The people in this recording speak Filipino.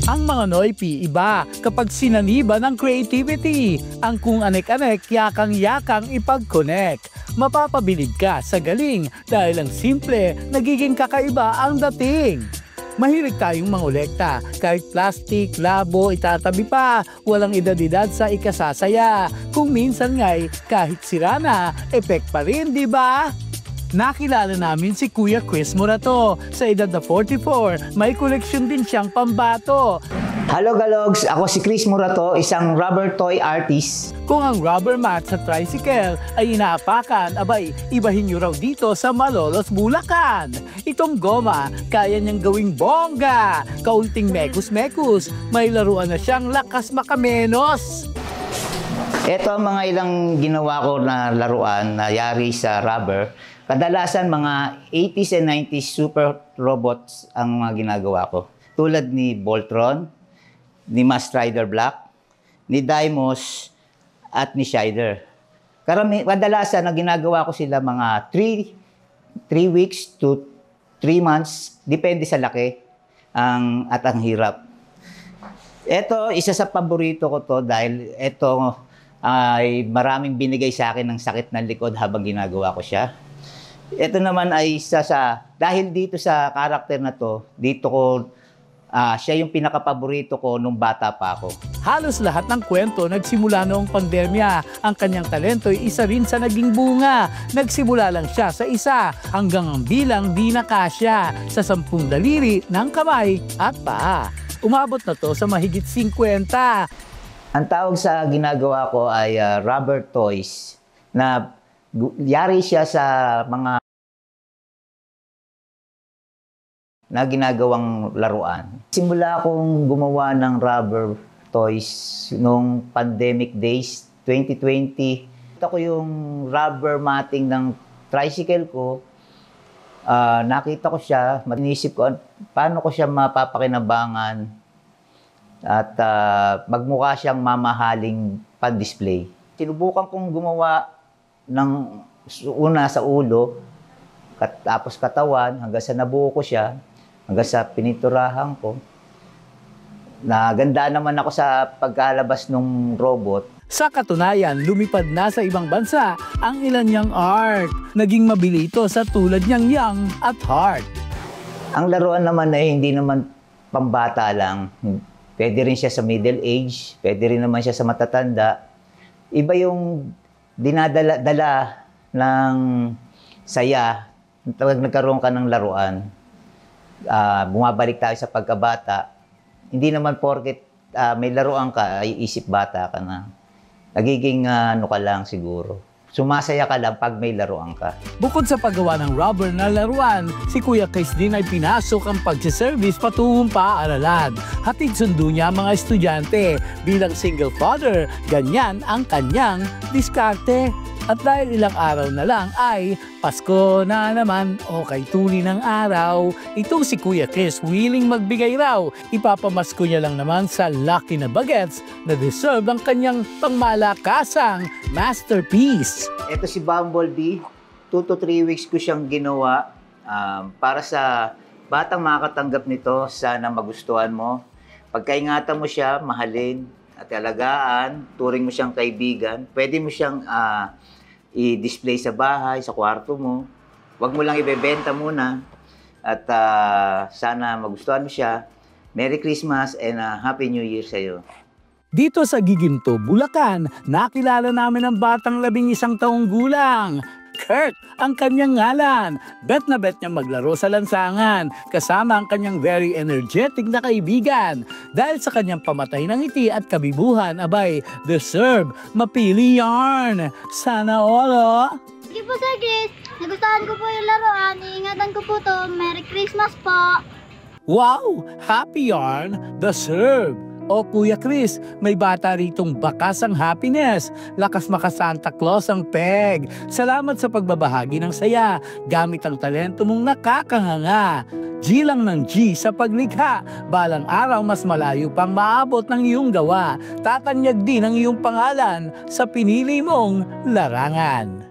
Ang mga Noypi iba kapag sinaniba ng creativity, ang kung anek-anek yakang-yakang ipag-connect. Mapapabilib ka sa galing dahil ang simple nagiging kakaiba ang dating. Mahilig tayong mangolekta, kahit plastic, labo, itatabi pa, walang edad-edad sa ikasasaya. Kung minsan nga'y kahit sira na, epek pa rin, di ba? Nakilala namin si Kuya Chris Morato. Sa edad na 44, may koleksyon din siyang pambato. Hello Galogs! Ako si Chris Morato, isang rubber toy artist. Kung ang rubber mat sa tricycle ay inaapakan, abay, ibahin nyo raw dito sa Malolos, Bulacan. Itong goma, kaya niyang gawing bongga. Kaunting mekus-mekus, may laruan na siyang lakas makamenos. Ito ang mga ilang ginawa ko na laruan na yari sa rubber. Kadalasan mga 80s and 90s super robots ang mga ginagawa ko. Tulad ni Voltron, ni Mask Rider Black, ni Deimos, at ni Shider. Kadalasan na ginagawa ko sila mga 3 weeks to 3 months, depende sa laki at ang hirap. Ito, isa sa paborito ko to dahil ito ay maraming binigay sa akin ng sakit ng likod habang ginagawa ko siya. Ito naman ay isa sa, dahil dito sa karakter na to, dito ko, siya yung pinakapaborito ko nung bata pa ako. Halos lahat ng kwento nagsimula noong pandemya. Ang kanyang talento ay isa rin sa naging bunga. Nagsimula lang siya sa isa hanggang ang bilang di nakasya sa 10 daliri ng kamay at paa. Umabot na to sa mahigit 50. Ang tawag sa ginagawa ko ay rubber toys na yari siya sa mga na ginagawang laruan. Simula akong gumawa ng rubber toys noong pandemic days, 2020. Ito ko yung rubber matting ng tricycle ko. Nakita ko siya, inisip ko paano ko siya mapapakinabangan at magmukha siyang mamahaling pan-display. Sinubukan kong gumawa ng una sa ulo, tapos katawan, hanggang sa nabuo ko siya, hanggang sa piniturahan ko. Naganda naman ako sa pagkalabas ng robot. Sa katunayan, lumipad na sa ibang bansa ang ilan niyang art. Naging mabili ito sa tulad niyang Young at Heart. Ang laruan naman ay hindi naman pambata lang. Pwede rin siya sa middle age, pwede rin naman siya sa matatanda. Iba yung dinadala ng saya pag nagkaroon ka ng laruan. Bumabalik tayo sa pagkabata. Hindi naman porket may laruan ka, ay isip bata ka na. Nagiging ano ka lang siguro. Sumasaya ka lang pag may laruan ka. Bukod sa paggawa ng rubber na laruan, si Kuya Chris din ay pinasok ang pagsiservice patungong paaralan. Hatid sundo niya ang mga estudyante. Bilang single father, ganyan ang kanyang diskarte. At dahil ilang araw na lang ay Pasko na naman o kay tuli ng araw, itong si Kuya Chris willing magbigay raw. Ipapamasko niya lang naman sa lucky na bagets na deserve ang kanyang pangmalakasang masterpiece. Ito si Bumblebee, 2 to 3 weeks ko siyang ginawa para sa batang makakatanggap nito. Sana magustuhan mo. Pagkaingatan mo siya, mahalin at alagaan, turing mo siyang kaibigan. Pwede mo siyang i-display sa bahay, sa kwarto mo. Huwag mo lang ibebenta muna. At sana magustuhan mo siya. Merry Christmas and Happy New Year sa'yo. Dito sa Giginto, Bulacan, nakilala namin ang batang 11 taong gulang. Kurt ang kanyang ngalan. Bet na bet niya maglaro sa lansangan kasama ang kanyang very energetic na kaibigan. Dahil sa kanyang pamatay ng ngiti at kabibuhan, abay, deserve mapili yarn. Sana all, Sige po Sir Chris, nagustuhan ko po yung laruan. Iingatan ko po to. Merry Christmas po. Wow! Happy yarn, deserve. O Kuya Chris, may bata ritong bakas ang happiness. Lakas maka Santa Claus ang peg. Salamat sa pagbabahagi ng saya. Gamit ang talento mong nakakahanga. G lang ng G sa paglikha. Balang araw mas malayo pang maabot ng iyong gawa. Tatanyag din ang iyong pangalan sa pinili mong larangan.